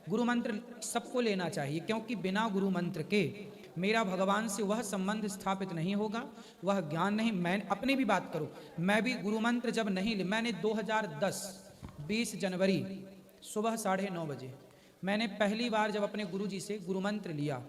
गुरु मंत्र सबको लेना चाहिए, क्योंकि बिना गुरु मंत्र के मेरा भगवान से वह संबंध स्थापित नहीं होगा, वह ज्ञान नहीं। मैं अपनी भी बात करूं, मैं भी गुरु मंत्र जब नहीं ली, मैंने 2010 20 जनवरी सुबह 9:30 बजे मैंने पहली बार जब अपने गुरु जी से गुरु मंत्र लिया,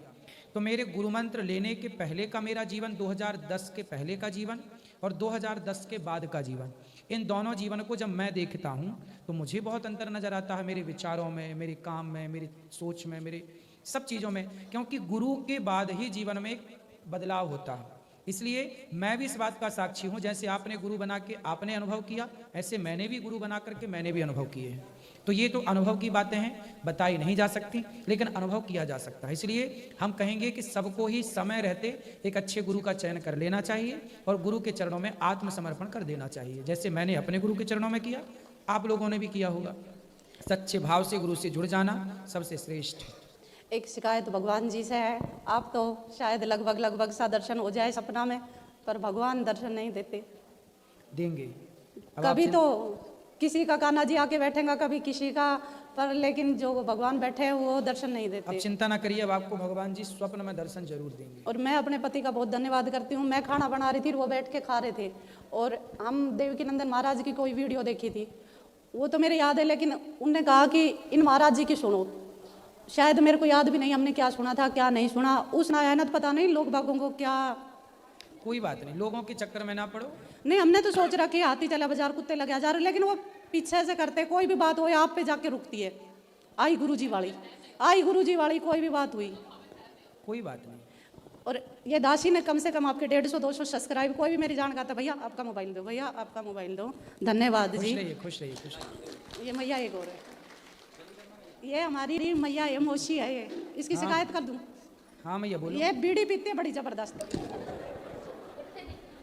तो मेरे गुरु मंत्र लेने के पहले का मेरा जीवन, 2010 के पहले का जीवन और 2010 के बाद का जीवन, इन दोनों जीवन को जब मैं देखता हूँ तो मुझे बहुत अंतर नजर आता है, मेरे विचारों में, मेरे काम में, मेरी सोच में, मेरे सब चीज़ों में, क्योंकि गुरु के बाद ही जीवन में एक बदलाव होता है। इसलिए मैं भी इस बात का साक्षी हूँ, जैसे आपने गुरु बना के आपने अनुभव किया, ऐसे मैंने भी गुरु बना करके मैंने भी अनुभव किए हैं। तो ये तो अनुभव की बातें हैं, बताई नहीं जा सकती, लेकिन अनुभव किया जा सकता है। इसलिए हम कहेंगे कि सबको ही समय रहते एक अच्छे गुरु का चयन कर लेना चाहिए और गुरु के चरणों में आत्मसमर्पण कर देना चाहिए, जैसे मैंने अपने गुरु के चरणों में किया, आप लोगों ने भी किया होगा। सच्चे भाव से गुरु से जुड़ जाना सबसे श्रेष्ठ है। एक शिकायत भगवान जी से है, आप तो शायद लगभग सा दर्शन हो जाए सपना में, पर भगवान दर्शन नहीं देते। देंगे कभी तो किसी का कान्हा जी आके बैठेगा, कभी किसी का, पर लेकिन जो भगवान बैठे हैं वो दर्शन नहीं देते। अब चिंता ना करिए, अब आपको भगवान जी स्वप्न में दर्शन जरूर देंगे। और मैं अपने पति का बहुत धन्यवाद करती हूँ। मैं खाना बना रही थी, वो बैठ के खा रहे थे, और हम देवकी नंदन महाराज की कोई वीडियो देखी थी, वो तो मेरे याद है, लेकिन उनने कहा कि इन महाराज जी की सुनो। शायद मेरे को याद भी नहीं हमने क्या सुना था क्या नहीं सुना, उस नायानत पता नहीं लोग बागों को क्या। कोई बात नहीं, लोगों के चक्कर में ना पड़ो। नहीं, हमने तो सोच रखा कि हाथी चला बाजार कुत्ते लगे जा रहे, लेकिन वो पीछे से करते, कोई भी बात हो आप पे जाके रुकती है। आई गुरुजी वाली, आई गुरुजी वाली, कोई भी बात हुई कोई बात नहीं। और ये दासी ने कम से कम आपके 150-200 सब्सक्राइब, कोई भी मेरी जान का था, भैया आपका मोबाइल दो, भैया आपका मोबाइल दो, धन्यवाद जी। खुश रहिए, खुश रहिए, खुश रहिए। ये मैया एक और है, ये हमारी मैया है, मौसी है ये, इसकी शिकायत कर दूं? हाँ मैया बोलो। ये बीड़ी पीते बड़ी जबरदस्त।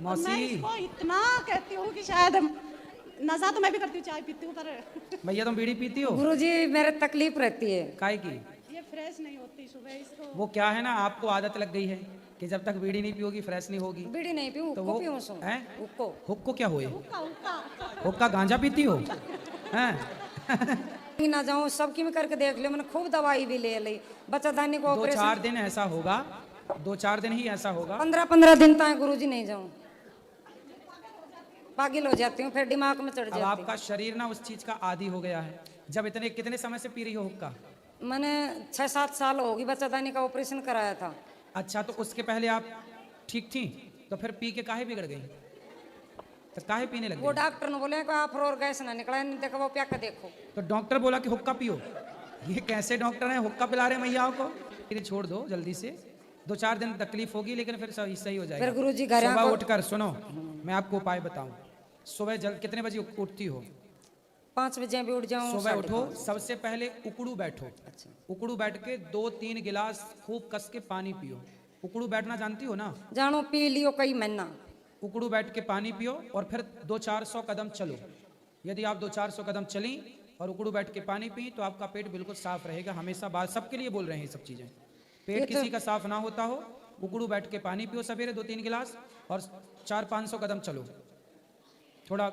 मौसी, मैं इसको इतना कहती हूँ कि शायद नशा तो मैं भी करती हूँ, चाय पीती हूँ, पर भैया तुम बीड़ी पीती हो? गुरुजी मेरे तकलीफ रहती है। काय की? ये फ्रेश नहीं होती सुबह इसको। वो क्या है ना, आपको आदत लग गई है कि जब तक बीड़ी नहीं पियोगी फ्रेश नहीं होगी। बीड़ी नहीं पीऊँ, तो हुक्को वो पीऊँ सो। हैं? हुक्को। हुक्को क्या होए? हुक्का हुक्का हुक्का गांजा पीती हो? हैं? कहीं ना जाऊँ, सबकी में करके देख लियो, मैंने खूब दवाई भी ले ली, बच्चादानी को 2-4 दिन ऐसा होगा, 2-4 दिन ही ऐसा होगा। 15-15 दिन तक गुरुजी नहीं जाऊँ, पागल हो जाती हूँ, फिर दिमाग में चढ़ अब जाती। आपका शरीर ना उस चीज का आदी हो गया है। जब इतने कितने समय से पी रही हो हुक्का? मैंने 6-7 साल होगी, बच्चादानी का ऑपरेशन कराया था। अच्छा, तो उसके पहले आप ठीक थी, तो फिर पी के काहे बिगड़ गई? तो काहे पीने लग वो गई? डॉक्टर ने बोले कि आप और गैस ना निकला, देखो वो प्या के देखो। तो डॉक्टर बोला कि हुक्का पियो? ये कैसे डॉक्टर हैं, हुक्का पिला रहे मैयाओं को? फिर छोड़ दो जल्दी से, 2-4 दिन तकलीफ होगी, लेकिन फिर सही हो जाएगा। फिर गुरुजी घर सुबह उठकर सुनो, मैं आपको उपाय बताऊं। सुबह कितने बजे उठती हो? 5 बजे भी उठ जाऊँ। सुबह उठो, सबसे पहले उकड़ू बैठो। अच्छा। उकड़ू बैठ के 2-3 गिलास खूब कस के पानी पियो। उकड़ू बैठना जानती हो ना? जानो पी लियो कई महीना। उकड़ू बैठ के पानी पियो और फिर 200-400 कदम चलो। यदि आप 200-400 कदम चली और उकड़ू बैठ के पानी पी, तो आपका पेट बिल्कुल साफ रहेगा। हमेशा बात सबके लिए बोल रहे हैं ये सब चीजें। पेट किसी का साफ ना होता हो, उकड़ू बैठ के पानी पियो सवेरे 2-3 गिलास और 400-500 कदम चलो, थोड़ा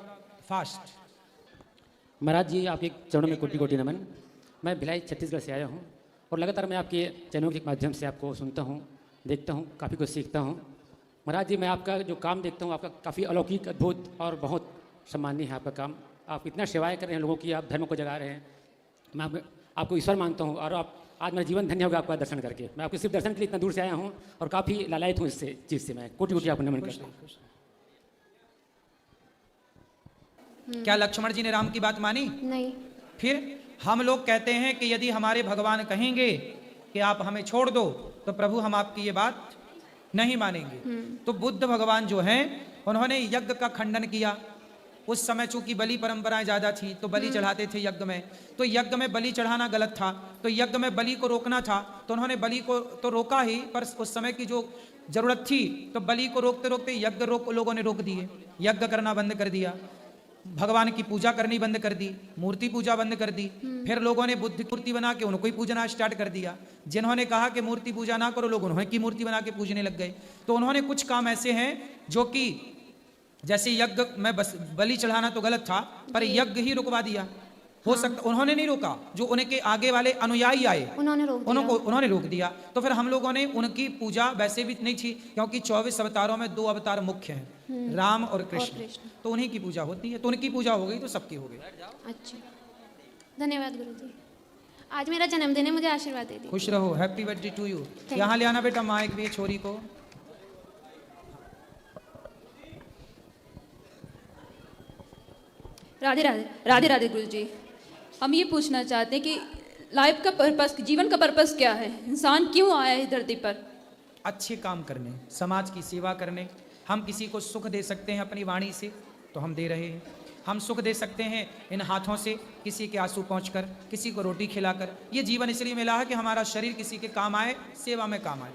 फास्ट। महाराज जी, आपके चरणों में कोटि कोटि नमन। मैं भिलाई छत्तीसगढ़ से आया हूँ और लगातार मैं आपके चैनलों के माध्यम से आपको सुनता हूँ, देखता हूँ, काफ़ी कुछ सीखता हूँ। महाराज जी, मैं आपका जो काम देखता हूँ, आपका काफ़ी अलौकिक, अद्भुत और बहुत सम्माननीय है आपका काम। आप इतना सेवाएं कर रहे हैं लोगों की, आप धर्म को जगा रहे हैं। मैं आपको ईश्वर मानता हूँ और आप आज मेरा जीवन धन्य होगा आपका दर्शन करके। मैं आपके सिर्फ दर्शन के लिए इतना दूर से आया हूँ और काफ़ी लालायित हूँ इससे चीज़ से। मैं कोटि कोटि आपको नमन करता हूँ। क्या लक्ष्मण जी ने राम की बात मानी? नहीं। फिर हम लोग कहते हैं कि यदि हमारे भगवान कहेंगे कि आप हमें छोड़ दो, तो प्रभु हम आपकी ये बात नहीं मानेंगे। तो बुद्ध भगवान जो हैं, उन्होंने यज्ञ का खंडन किया। उस समय चूंकि बलि परंपराएं ज्यादा थी, तो बलि चढ़ाते थे यज्ञ में, तो यज्ञ में बलि चढ़ाना गलत था, तो यज्ञ में बलि को रोकना था, तो उन्होंने बलि को तो रोका ही, पर उस समय की जो जरूरत थी, तो बलि को रोकते रोकते यज्ञ लोगों ने रोक दिए, यज्ञ करना बंद कर दिया, भगवान की पूजा करनी बंद कर दी, मूर्ति पूजा बंद कर दी। फिर लोगों ने बुद्ध की मूर्ति बना के उनको ही पूजना स्टार्ट कर दिया। जिन्होंने कहा कि मूर्ति पूजा ना करो, लोग उन्होंने की मूर्ति बना के पूजने लग गए। तो उन्होंने कुछ काम ऐसे हैं जो कि जैसे यज्ञ में बस बलि चढ़ाना तो गलत था, पर यज्ञ ही रुकवा दिया। हो सकता उन्होंने नहीं रोका, जो उनके आगे वाले अनुयायी आए उन्होंने रोक दिया। उन्होंने रोक दिया। तो फिर हम लोगों ने उनकी पूजा वैसे भी नहीं थी, क्योंकि 24 अवतारों में 2 अवतार मुख्य हैं, राम और कृष्ण, तो उन्हीं की पूजा होती है। तो उनकी पूजा हो गई तो सबकी हो गई। अच्छा, धन्यवाद गुरुजी। आज मेरा जन्मदिन है, मुझे आशीर्वाद दे दीजिए। खुश रहो, हैप्पी बर्थडे टू यू। यहाँ ले आना बेटा माइक भी छोरी को। राधे राधे राधे राधे गुरुजी। हम ये पूछना चाहते हैं कि लाइफ का पर्पस, जीवन का पर्पस क्या है? इंसान क्यों आया है इस धरती पर? अच्छे काम करने, समाज की सेवा करने। हम किसी को सुख दे सकते हैं अपनी वाणी से, तो हम दे रहे हैं। हम सुख दे सकते हैं इन हाथों से, किसी के आंसू पहुंचकर, किसी को रोटी खिलाकर। ये जीवन इसलिए मिला है कि हमारा शरीर किसी के काम आए, सेवा में काम आए।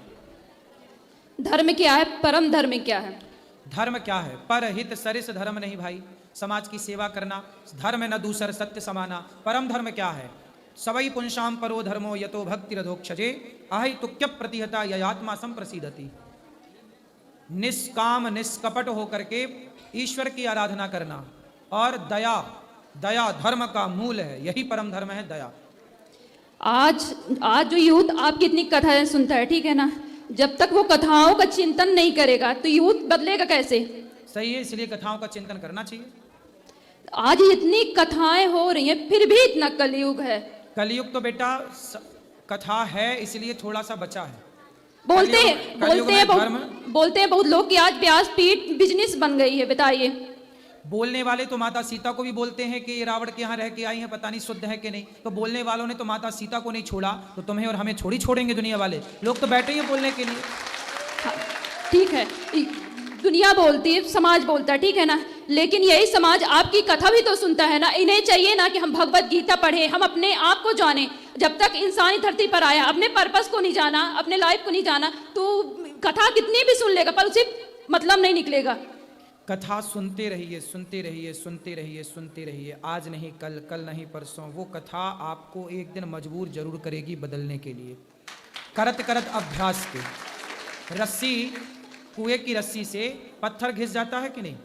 धर्म क्या है? परम धर्म क्या है? धर्म क्या है? पर हित सरिस धर्म नहीं भाई, समाज की सेवा करना। धर्म न दूसर सत्य समाना। परम धर्म क्या है? सवई पुंसाम परो धर्मो यतो भक्ति रधोक्षजे अहि तुक्य प्रतिहता ययात्मा संप्रसिद्धति। निष्काम निष्कपट होकर के ईश्वर की आराधना करना, और दया, दया धर्म का मूल है। यही परम धर्म है, दया। आज जो यूथ आपकी इतनी कथाएं सुनता है, ठीक है ना, जब तक वो कथाओं का चिंतन नहीं करेगा तो यूथ बदलेगा कैसे? सही है, इसलिए कथाओं का चिंतन करना चाहिए। आज इतनी कथाएं हो रही हैं, फिर भी इतना कलयुग है। कलयुग तो बेटा कथा है, इसलिए थोड़ा सा बचा है। बोलते कलयुग में धर्म, बोलते हैं बहुत लोग कि आज व्यासपीठ बिजनेस बन गई है। बताइए। बोलने वाले तो माता सीता को भी बोलते हैं कि ये रावण के यहाँ रह के आई हैं, पता नहीं शुद्ध है कि नहीं। तो बोलने वालों ने तो माता सीता को नहीं छोड़ा, तो तुम्हें और हमें छोड़ी छोड़ेंगे दुनिया वाले लोग? तो बैठे ही हैं बोलने के लिए। हाँ, ठीक है, दुनिया बोलती है, समाज बोलता है, ठीक है ना, लेकिन यही समाज आपकी कथा भी तो सुनता है ना। इन्हें चाहिए ना कि हम भगवत गीता पढ़े, हम अपने आप को जाने। जब तक इंसान धरती पर आया, अपने पर्पस को नहीं जाना, अपने लाइफ को नहीं जाना, तो कथा कितनी भी सुन लेगा पर उसे मतलब नहीं निकलेगा। कथा सुनते रहिए, सुनते रहिए, सुनते रहिए, सुनते रहिए। आज नहीं कल, कल नहीं परसों। वो कथा आपको एक दिन मजबूर जरूर करेगी बदलने के लिए। करत करत अभ्यास के। रस्सी, कुएं की रस्सी से पत्थर घिस जाता है कि नहीं?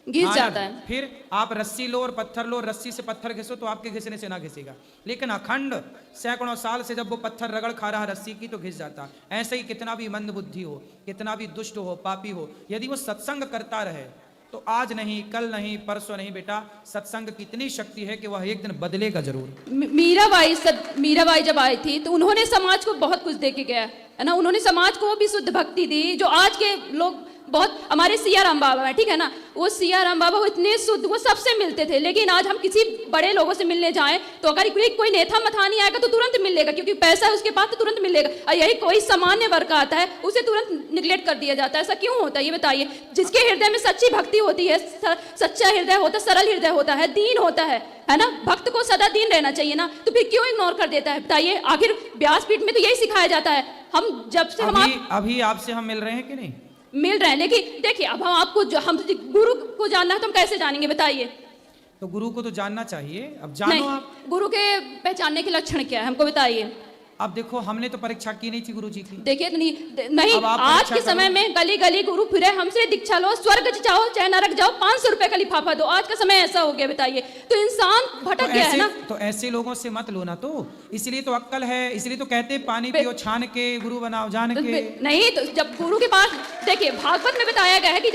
घिस जाता है। फिर आप रस्सी लो और पत्थर लो, रस्सी से पत्थर घिसो तो आपके घिसने से ना घिसेगा। लेकिन अखंड सैकड़ों साल से जब वो पत्थर रगड़ खा रहा रस्सी की, तो घिस जाता। ऐसे ही कितना भी मंद बुद्धि हो, कितना भी दुष्ट हो, पापी हो, यदि वो सत्संग करता रहे तो आज नहीं कल नहीं परसों नहीं बेटा, सत्संग की इतनी शक्ति है कि वह एक दिन बदलेगा जरूर। मीराबाई जब आई थी तो उन्होंने समाज को बहुत कुछ दे के गया है ना। उन्होंने समाज को भी शुद्ध भक्ति दी, जो आज के लोग बहुत, हमारे सिया राम बाबा है, ठीक है ना, वो सिया राम बाबा वो इतने शुद्ध, वो सबसे मिलते थे। लेकिन आज हम किसी बड़े लोगों से मिलने जाएं तो अगर कोई नेता मथानी आएगा तो तुरंत मिलेगा, क्योंकि पैसा है उसके पास तो तुरंत मिलेगा। और यही कोई सामान्य वर्ग का आता है, उसे तुरंत निगलेक्ट कर दिया जाता है। ऐसा क्यों होता है ये बताइए? जिसके हृदय में सच्ची भक्ति होती है, सच्चा हृदय होता है, सरल हृदय होता है, दीन होता है ना, भक्त को सदा दीन रहना चाहिए ना, तो फिर क्यों इग्नोर कर देता है? बताइए। आखिर व्यासपीठ में तो यही सिखाया जाता है। हम जब से अभी आपसे हम मिल रहे हैं कि नहीं? मिल रहे हैं, लेकिन देखिए अब हम आपको हम गुरु को जानना है तो हम कैसे जानेंगे? बताइए। तो गुरु को तो जानना चाहिए, अब जानो आप। गुरु के पहचानने के लक्षण क्या है हमको बताइए। अब देखो, हमने तो परीक्षा की नहीं थी गुरु जी की। देखिए नहीं, आज के समय में गली गली गुरु फिरे, हमसे दीक्षा लो, स्वर्ग जाओ चाहे नरक जाओ, 500 रुपए का लिफाफा दो। आज का समय ऐसा हो गया, बताइए। तो इंसान भटक गया है ना। तो ऐसे लोगों से मत लो ना, तो इसलिए तो अक्कल है, इसलिए तो कहते पानी पियो छान के, गुरु बनाओ जान के। नहीं, तो जब गुरु के पास, देखिए भागवत में बताया गया है कि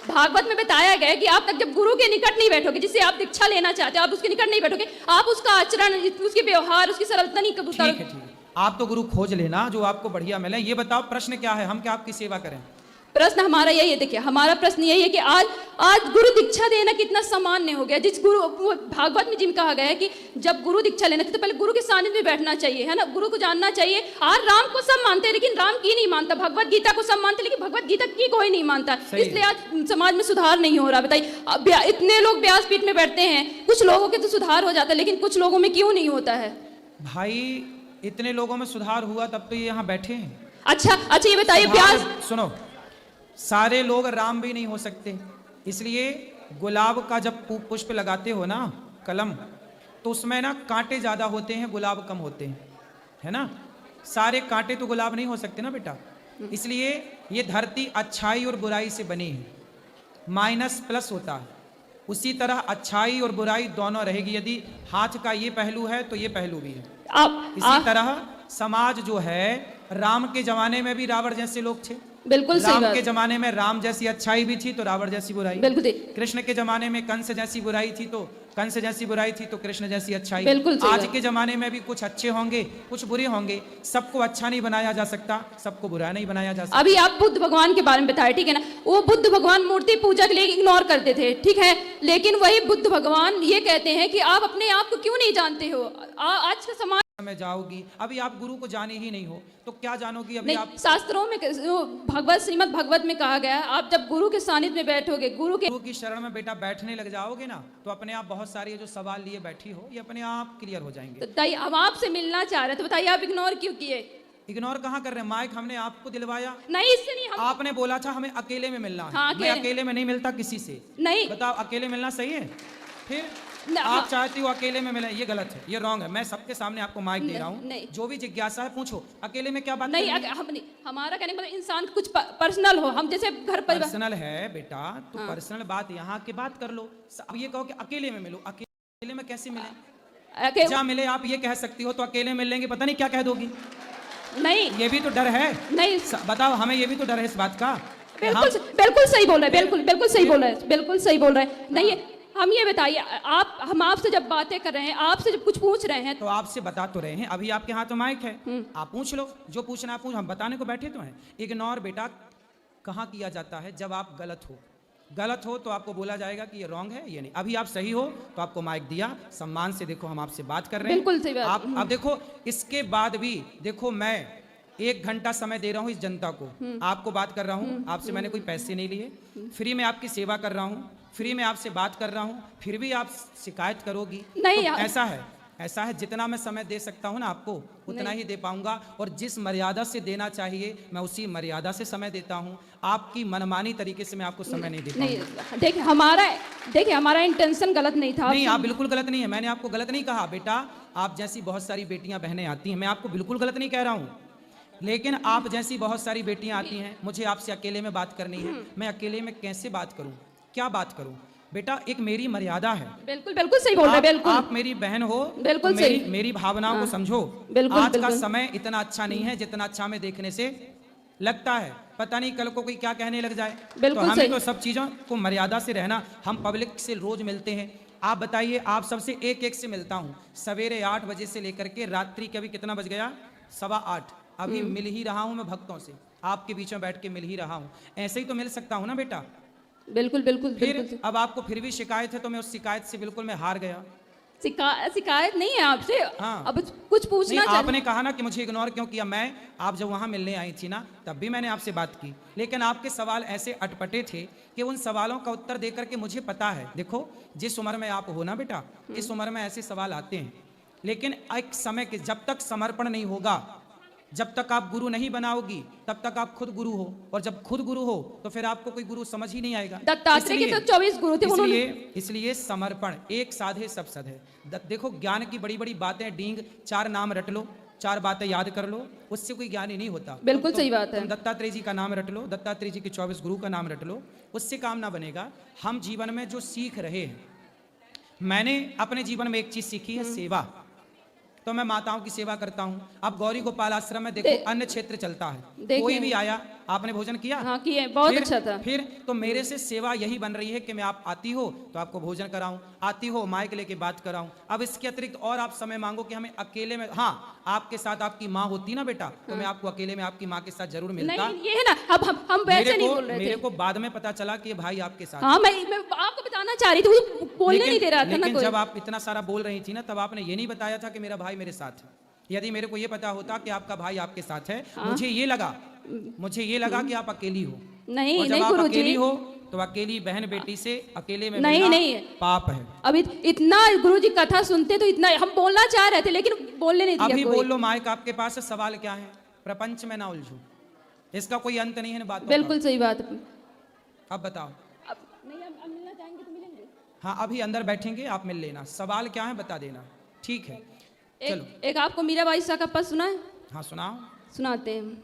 कि आप तक जब गुरु के निकट नहीं बैठोगे, जिससे आप दीक्षा लेना चाहते हो, आप उसके निकट नहीं बैठोगे, आप उसका आचरण, उसके व्यवहार, उसकी सरलता नहीं कबूल करोगे। ठीक है, आप तो गुरु खोज लेना जो आपको बढ़िया मिले। ये बताओ प्रश्न क्या है, हम क्या आपकी सेवा करें? प्रश्न हमारा यही है, देखिए हमारा प्रश्न यही है कि आज गुरु दीक्षा देना कितना सामान्य हो गया। जिस गुरु, भागवत में जिन कहा गया है कि जब गुरु दीक्षा लेना तो पहले गुरु के सानिध्य में बैठना चाहिए, है ना, गुरु को जानना चाहिए। आज राम को सब मानते हैं लेकिन राम की नहीं मानता, भगवत गीता को सब मानते लेकिन भगवत गीता की कोई नहीं मानता। इसलिए आज समाज में सुधार नहीं हो रहा। बताइए, इतने लोग व्यासपीठ में बैठते हैं, कुछ लोगों के तो सुधार हो जाता है, लेकिन कुछ लोगों में क्यों नहीं होता है? भाई इतने लोगों में सुधार हुआ तब तो ये यहाँ बैठे हैं। अच्छा ये बताइए, व्यास, सुनो, सारे लोग राम भी नहीं हो सकते, इसलिए गुलाब का जब पुष्प लगाते हो ना, कलम, तो उसमें ना कांटे ज्यादा होते हैं, गुलाब कम होते हैं, है ना। सारे कांटे तो गुलाब नहीं हो सकते ना बेटा। इसलिए ये धरती अच्छाई और बुराई से बनी है, माइनस प्लस होता है। उसी तरह अच्छाई और बुराई दोनों रहेगी। यदि हाथ का ये पहलू है तो ये पहलू भी है। इसी तरह समाज जो है, राम के जमाने में भी रावण जैसे लोग थे, बिल्कुल सही राम बात। के जमाने में राम जैसी अच्छाई भी थी तो रावण जैसी बुराई। बिल्कुल कृष्ण के जमाने में कंस जैसी बुराई थी तो कंस जैसी बुराई थी तो कृष्ण जैसी अच्छाई। बिल्कुल सही आज बात। के जमाने में भी कुछ अच्छे होंगे, कुछ बुरे होंगे। सबको अच्छा नहीं बनाया जा सकता, सबको बुरा नहीं बनाया जा सकता। अभी आप बुद्ध भगवान के बारे में बताए, ठीक है ना, वो बुद्ध भगवान मूर्ति पूजा के लिए इग्नोर करते थे, ठीक है, लेकिन वही बुद्ध भगवान ये कहते हैं कि आप अपने आप को क्यों नहीं जानते हो। आज का समाज में जाओगी, अभी आप गुरु को जाने ही नहीं हो तो क्या जानोगी। अभी नहीं, आप शास्त्रों में भगवत श्रीमद् भगवत में कहा गया है, आप जब गुरु के सानिध्य में बैठोगे, गुरु की शरण में बेटा बैठने लग जाओगे ना, तो अपने आप बहुत सारे ये जो सवाल लिए बैठी हो ये अपने आप क्लियर हो जाएंगे। तो बताइए, हम आपसे मिलना चाह रहे हैं, तो बताइए आप इग्नोर क्यों किए। इग्नोर कहाँ कर रहे हैं, माइक हमने आपको दिलवाया, नहीं इससे नहीं, हम आपने बोला था हमें अकेले में मिलना है। हाँ, मैं अकेले में नहीं मिलता किसी से। नहीं बताओ अकेले मिलना सही है? फिर न- आप चाहती हो अकेले में मिले, ये गलत है, ये रॉन्ग है। मैं सबके सामने आपको माइक दे रहा हूँ, नहीं। जो भी जिज्ञासा है पूछो। अकेले में क्या बात नहीं, करनी है? हम नहीं, हमारा कहने का मतलब इंसान कुछ पर्सनल हो, हम जैसे घर परिवार। पर्सनल है बेटा तो हाँ। पर्सनल बात यहाँ की बात कर लो। अब ये कहो कि अकेले में मिलो, अकेले में कैसे मिले? अके- जहाँ मिले आप ये कह सकती हो, तो अकेले मिल लेंगे पता नहीं क्या कह दोगी। नहीं ये भी तो डर है। नहीं, बताओ, हमें ये भी तो डर है इस बात का। बिल्कुल बिल्कुल सही बोल रहे हैं, बिल्कुल सही बोल रहे हैं, बिल्कुल सही बोल रहे हैं। नहीं, हम ये बताइए, हम आपसे जब बातें कर रहे हैं, आपसे जब कुछ पूछ रहे हैं, तो आपसे बता तो रहे हैं, अभी आपके हाथ में माइक है, आप पूछ लो जो पूछना है पूछ, हम बताने को बैठे तो हैं। इग्नोर बेटा कहाँ किया जाता है? जब आप गलत हो तो आपको बोला जाएगा कि ये रॉन्ग है, ये नहीं। अभी आप सही हो तो आपको माइक दिया, सम्मान से देखो हम आपसे बात कर रहे हैं। बिल्कुल सही बात। आप अब देखो, इसके बाद भी देखो, मैं 1 घंटा समय दे रहा हूँ इस जनता को, आपको बात कर रहा हूँ, आपसे मैंने कोई पैसे नहीं लिए, फ्री में आपकी सेवा कर रहा हूँ, फ्री में आपसे बात कर रहा हूँ, फिर भी आप शिकायत करोगी। नहीं, तो ऐसा है जितना मैं समय दे सकता हूँ ना आपको, उतना ही दे पाऊंगा, और जिस मर्यादा से देना चाहिए मैं उसी मर्यादा से समय देता हूँ। आपकी मनमानी तरीके से मैं आपको समय नहीं देता। नहीं, देखिए हमारा इंटेंशन गलत नहीं था। नहीं, आप बिल्कुल गलत नहीं है, मैंने आपको गलत नहीं कहा बेटा। आप जैसी बहुत सारी बेटियां बहनें आती हैं, मैं आपको बिल्कुल गलत नहीं कह रहा हूँ, लेकिन आप जैसी बहुत सारी बेटियां आती हैं, मुझे आपसे अकेले में बात करनी है, मैं अकेले में कैसे बात करूं, क्या बात करूं? बेटा एक मेरी मर्यादा है। बिल्कुल सही बोल रहे हैं, बिल्कुल आप मेरी बहन हो, बिल्कुल तो सही। मेरी भावनाओं को समझो। आज का समय इतना अच्छा नहीं है जितना अच्छा में देखने से लगता है। पता नहीं कल को कोई क्या कहने लग जाए। तो हमें तो सब चीजों को मर्यादा से रहना। हम पब्लिक से रोज मिलते हैं, आप बताइए, आप सबसे एक से मिलता हूँ, सवेरे 8 बजे से लेकर के रात्रि के, अभी कितना बज गया, 8:15, अभी मिल ही रहा हूँ मैं भक्तों से, आपके बीच में बैठ के मिल ही रहा हूँ। ऐसे ही तो मिल सकता हूँ ना बेटा। बिल्कुल फिर अब आपको फिर भी शिकायत है, तो मैं उस शिकायत से बिल्कुल मैं हार गया। शिकायत नहीं है आपसे। हाँ। अब कुछ पूछना नहीं, आपने कहा ना कि मुझे इग्नोर क्यों किया। मैं, आप जब वहां मिलने आई थी ना, तब भी मैंने आपसे बात की, लेकिन आपके सवाल ऐसे अटपटे थे कि उन सवालों का उत्तर देकर के मुझे पता है। देखो, जिस उम्र में आप हो ना बेटा, इस उम्र में ऐसे सवाल आते हैं, लेकिन एक समय के, जब तक समर्पण नहीं होगा, जब तक आप गुरु नहीं बनाओगी, तब तक आप खुद गुरु हो, और जब खुद गुरु हो तो फिर आपको कोई गुरु समझ ही नहीं आएगा। दत्तात्रेय के तो 24 गुरु थे, इसलिए समर्पण, एक साधे सब सधे। देखो, ज्ञान की बड़ी बड़ी बातें डींग, 4 नाम रट लो, 4 बातें याद कर लो, उससे कोई ज्ञान ही नहीं होता। बिल्कुल सही बात है। दत्तात्रेय जी का नाम रट लो, दत्तात्रेय जी के 24 गुरु का नाम रट लो, उससे काम ना बनेगा। हम जीवन में जो सीख रहे हैं, मैंने अपने जीवन में एक चीज सीखी है, सेवा। तो मैं माताओं की सेवा करता हूँ। अब गौरी गोपाल आश्रम में देखो, अन्य क्षेत्र चलता है, कोई भी आया, आपने भोजन किया? हाँ किए, बहुत अच्छा था। फिर तो मेरे से सेवा यही बन रही है कि मैं, आप आती हो तो आपको भोजन कराऊं, आती हो माइक लेके बात कराऊं। अब इसके अतिरिक्त और आप समय मांगो कि हमें अकेले में, हाँ आपके साथ आपकी माँ होती ना बेटा, तो मैं आपको अकेले में आपकी माँ के साथ जरूर मिलता। नहीं, ये है ना, अब हम वैसे नहीं बोल रहे थे। मेरे को बाद में पता चला कि ये भाई आपके साथ। हाँ, मैं आपको बताना चाह रही थी, वो बोलने नहीं दे रहा था ना कोई। जब आप इतना सारा बोल रही थी ना, तब आपने ये नहीं बताया था कि मेरा भाई मेरे साथ है। यदि मेरे को ये पता होता कि आपका भाई आपके साथ है, मुझे ये लगा कि आप अकेली हो। नहीं, और जब नहीं आप गुरुजी, अकेली हो तो अकेली बहन बेटी से अकेले में नहीं पाप है। अब इतना गुरुजी कथा सुनते तो इतना हम बोलना चाह रहे थे, लेकिन बोलने नहीं दिया। अभी बोल लो, माइक आपके पास है, सवाल क्या है? प्रपंच में ना उलझो, इसका कोई अंत नहीं है ना बात। बिल्कुल सही बात। अब बताओ। नहीं, हम मिलना चाहेंगे तो मिलेंगे। हाँ, अभी अंदर बैठेंगे, आप मिल लेना, सवाल क्या है बता देना, ठीक है? चलो, एक आपको मीराबाई शाह का पद सुना है? हाँ सुनाओ। सुनाते हैं।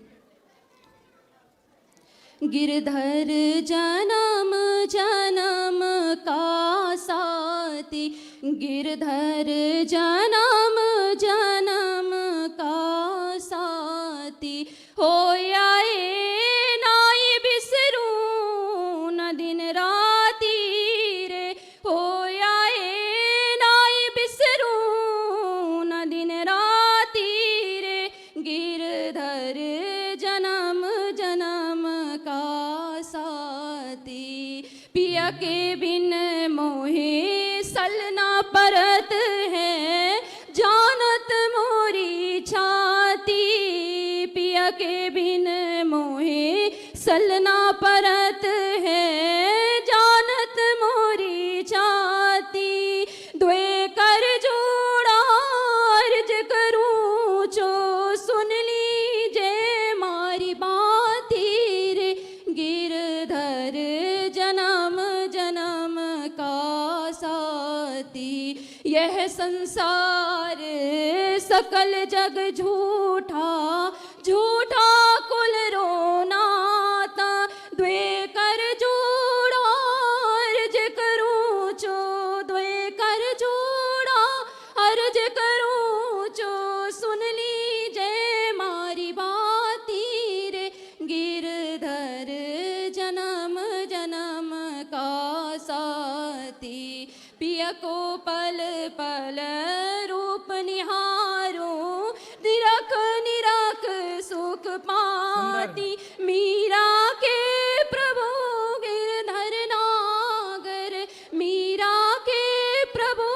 गिरधर जन्म जन्म का साथी, गिरधर जन्म जन्म का साथी, होया ए नाई बिसरू न दिन राती रे, होया ए नाई बिसरू न दिन राती रे, गिरधर जन्म जन्म का साथी, पिया के बिन मोहे सलना परत है, जानत मोरी छाती, पिया के बिन मोहे सलना परत है, जानत मोरी छाती, द्वे कर जोड़ा अर्ज करूं जो सुन लीजे मारी बाती रे, गिरधर जन्म जन्म का साथी, यह संसार सकल जग झूठा, झूठा कुल रोनाता, द्वे कर जोड़ा अर्ज करूं जो, द्वे कर जोड़ा अर्ज करूं जो सुन लीजे मारी बाती रे, गिरधर जन्म जन्म का साथी, पिया को पल पल रूप निहारूं, निरख निरख सुख पाती, मीरा के प्रभु गिरधर नागर, मीरा के प्रभु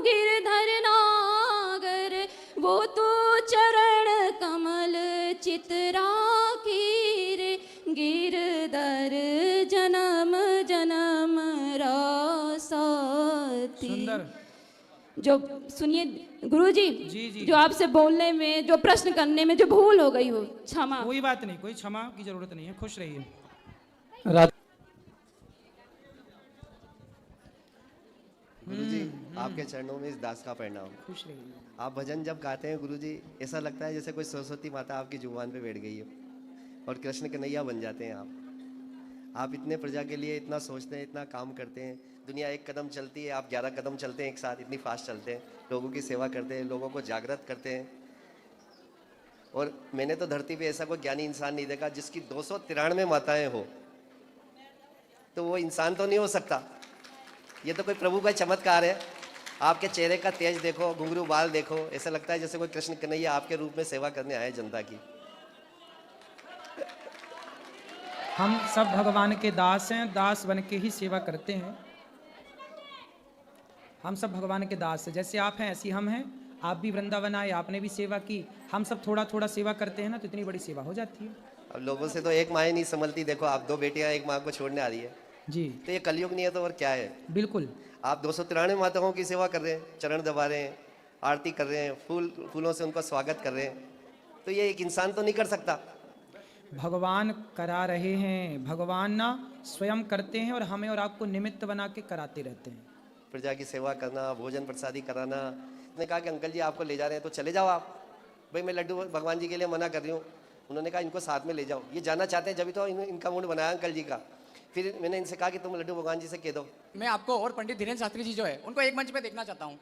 गिरधर नागर, वो तो चरण कमल चित्रा की रे, गिरधर जन्म जन्म रासाती। सुंदर। जो सुनिए गुरुजी, जी, जी। जो आपसे बोलने में, जो प्रश्न करने में जो भूल हो गई हो, क्षमा। कोई बात नहीं, कोई क्षमा की जरूरत नहीं है, खुश रहिए। गुरुजी, आपके चरणों में इस दास का प्रणाम। खुश रहिए। आप भजन जब गाते हैं गुरुजी, ऐसा लगता है जैसे कोई सरस्वती माता आपकी जुबान पे बैठ गई है और कृष्ण कन्हैया बन जाते हैं आप इतने प्रजा के लिए इतना सोचते हैं, इतना काम करते हैं। दुनिया एक कदम चलती है, आप 11 कदम चलते हैं एक साथ, इतनी फास्ट चलते हैं, लोगों की सेवा करते हैं, लोगों को जागृत करते हैं। और मैंने तो धरती पे ऐसा कोई ज्ञानी इंसान नहीं देखा जिसकी 293 माताएं हो, तो वो इंसान तो नहीं हो सकता, ये तो कोई प्रभु का चमत्कार है। आपके चेहरे का तेज देखो, घुंघरू बाल देखो, ऐसा लगता है जैसे कोई कृष्ण कन्हैया आपके रूप में सेवा करने आए जनता की। हम सब भगवान के दास हैं, दास बन के ही सेवा करते हैं। हम सब भगवान के दास हैं, जैसे आप हैं ऐसी हम हैं। आप भी वृंदावन आए, आपने भी सेवा की, हम सब थोड़ा थोड़ा सेवा करते हैं ना, तो इतनी बड़ी सेवा हो जाती है। अब लोगों से तो एक माँ ही नहीं संभलती, देखो आप 2 बेटियां एक माँ को छोड़ने आ रही है, जी तो ये कलयुग नहीं है तो और क्या है। बिल्कुल। आप 293 माताओं की सेवा कर रहे हैं, चरण दबा रहे हैं, आरती कर रहे हैं, फूलों से उनका स्वागत कर रहे हैं, तो ये एक इंसान तो नहीं कर सकता। भगवान करा रहे हैं, भगवान ना स्वयं करते हैं और हमें और आपको निमित्त बना के कराते रहते हैं। प्रजा की सेवा करना, भोजन प्रसादी कराना। उसने कहा कि अंकल जी आपको ले जा रहे हैं तो चले जाओ आप। भाई मैं लड्डू भगवान जी के लिए मना कर रही हूँ, उन्होंने कहा इनको साथ में ले जाओ, ये जाना चाहते हैं, जब तो इनका मूड बनाया अंकल जी का। फिर मैंने इनसे कहा कि तुम लड्डू भगवान जी से कह दो। मैं आपको और पंडित धीरेन्द्र शास्त्री जी जो है उनको एक मंच पे देखना चाहता हूँ।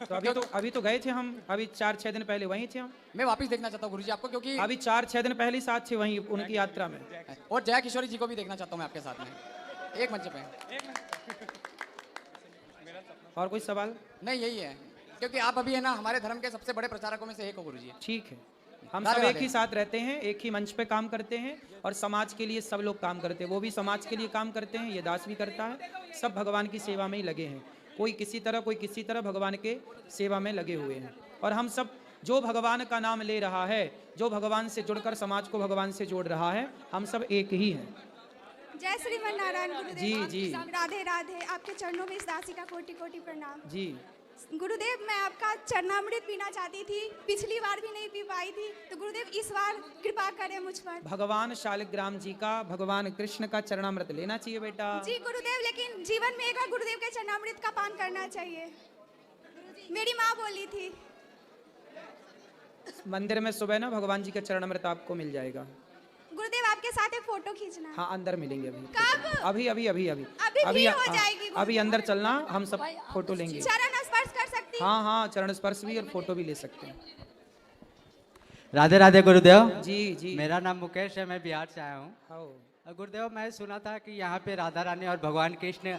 तो अभी तो गए थे हम, अभी 4-6 दिन पहले वहीं थे हम। मैं वापस देखना चाहता हूँ गुरुजी आपको, क्योंकि अभी 4-6 दिन पहले ही साथ थे वहीं उनकी यात्रा में। और जया किशोरी जी को भी देखना चाहता हूँ मैं आपके साथ में एक मंच पे। और कोई सवाल? नहीं, यही है, क्योंकि आप अभी है ना हमारे धर्म के सबसे बड़े प्रचारकों में से एक हो गुरुजी। ठीक है, हम राधे सब एक राधे। ही साथ रहते हैं, एक ही मंच पे काम करते हैं और समाज के लिए सब लोग काम करते हैं। वो भी समाज के लिए काम करते हैं, ये दास भी करता है, सब भगवान की सेवा में ही लगे हैं। कोई किसी तरह भगवान के सेवा में लगे हुए हैं। और हम सब जो भगवान का नाम ले रहा है, जो भगवान से जुड़कर समाज को भगवान से जोड़ रहा है, हम सब एक ही हैं। जय श्रीमन नारायण गुरुदेव। जी, जी। राधे राधे। आपके चरणों में इस दासी का कोटि कोटि प्रणाम। जी गुरुदेव, मैं आपका चरणामृत पीना चाहती थी, पिछली बार भी नहीं पी पाई थी, तो गुरुदेव इस बार कृपा करें मुझ पर। भगवान शालिग्राम जी का, भगवान कृष्ण का चरणामृत लेना चाहिए बेटा। जी गुरुदेव, लेकिन जीवन में एक बार गुरुदेव के चरणामृत का पान करना चाहिए, मेरी माँ बोली थी। मंदिर में सुबह ना भगवान जी का चरणामृत आपको मिल जाएगा। गुरुदेव आपके साथ एक फोटो खींचना है। हाँ अंदर मिलेंगे अभी। कब? अभी अभी अभी अभी अभी भीड़ हो जाएगी। अभी अंदर चलना, हम सब फोटो लेंगे। चरण स्पर्श कर सकती हूँ? हाँ हाँ, चरण स्पर्श भी और फोटो भी ले सकते हैं। राधे राधे गुरुदेव। जी जी। मेरा नाम मुकेश है, मैं बिहार से आया हूँ। आओ। गुरुदेव, मैं सुना था कि यहाँ पे राधा रानी और भगवान कृष्ण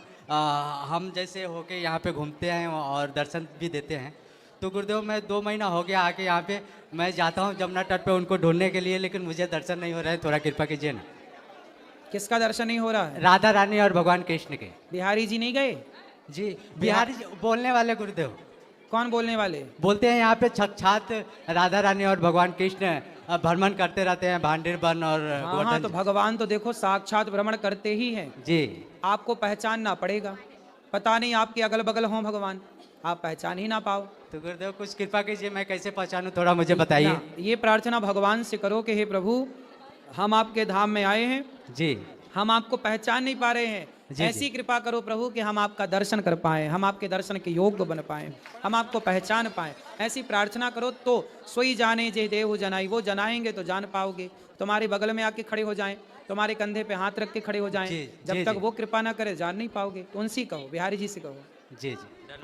हम जैसे होके यहाँ पे घूमते हैं और दर्शन भी देते हैं। तो गुरुदेव, मैं 2 महीना हो गया आके यहाँ पे, मैं जाता हूँ जमुना तट पे उनको ढूंढने के लिए, लेकिन मुझे दर्शन नहीं हो रहा है, थोड़ा कृपा कीजिए ना। किसका दर्शन नहीं हो रहा है? राधा रानी और भगवान कृष्ण के। बिहारी जी नहीं गए? जी, बिहारी बोलने वाले गुरुदेव। कौन बोलने वाले? बोलते हैं यहाँ पे साक्षात राधा रानी और भगवान कृष्ण भ्रमण करते रहते हैं, भांडेर वन और हाँ हाँ, तो भगवान तो देखो साक्षात भ्रमण करते ही हैं जी। आपको पहचानना पड़ेगा। पता नहीं आपके अगल बगल हों भगवान, आप पहचान ही ना पाओ। तो गुरुदेव कुछ कृपा कीजिए, मैं कैसे पहचानूं, थोड़ा मुझे बताइए। ये प्रार्थना भगवान से करो कि हे प्रभु, हम आपके धाम में आए हैं जी, हम आपको पहचान नहीं पा रहे हैं, जी, ऐसी जी। कृपा करो प्रभु कि हम आपका दर्शन कर पाएं, हम आपके दर्शन के योग्य बन पाएं, हम आपको पहचान पाएं। ऐसी प्रार्थना करो तो सोई जाने जे देव जनाई, वो जनाएंगे तो जान पाओगे। तुम्हारे बगल में आके खड़े हो जाएं, तुम्हारे कंधे पे हाथ रख के खड़े हो जाएं, जी, जब जी, तक जी। वो कृपा ना करे जान नहीं पाओगे। तो उनसे कहो, बिहारी जी से कहो। जी जी।